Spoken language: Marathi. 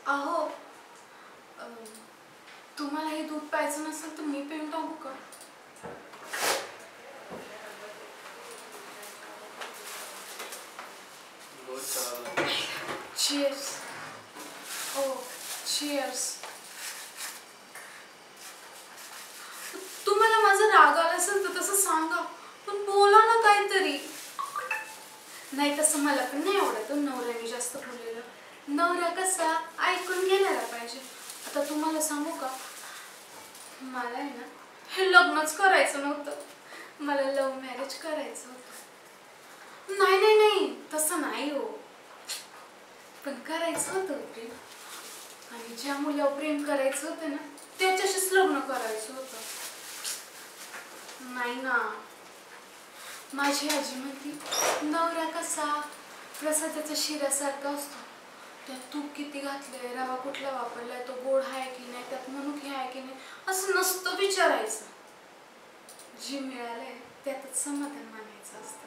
अहो अ, तुम्हाला हे दूध प्यायचं नसेल तर मी पिऊन टाकू का? चीयर्स. हो, चीयर्स. तुम्हाला माझा राग आला असेल तर तसं सांगा, पण बोला ना काहीतरी. नाही तसं मला पण नाही आवडत नवऱ्याने जास्त बोललेलं. नवरा कसा ऐकून घ्यायला पाहिजे. आता तुम्हाला सांगू का, मला आहे ना हे लग्नच करायचं नव्हतं, मला लव्ह मॅरेज करायचं होतं. नाही नाही नाही तसं नाही हो, पण करायचं होतं प्रेम. आणि ज्या मुलावर प्रेम करायचं होतं ना त्याच्याशीच लग्न करायचं होतं. नाही ना, माझी आजी म्हणती नवरा कसा प्रसादाच्या शिऱ्यासारखा असतो, त्यात तूप किती घातलंय, रवा कुठला वापरलाय, तो गोड आहे की नाही, त्यात मनुके आहे की नाही, असं नसतं विचारायचं. जे मिळालंय त्यातच समाधान मानायचं असतं.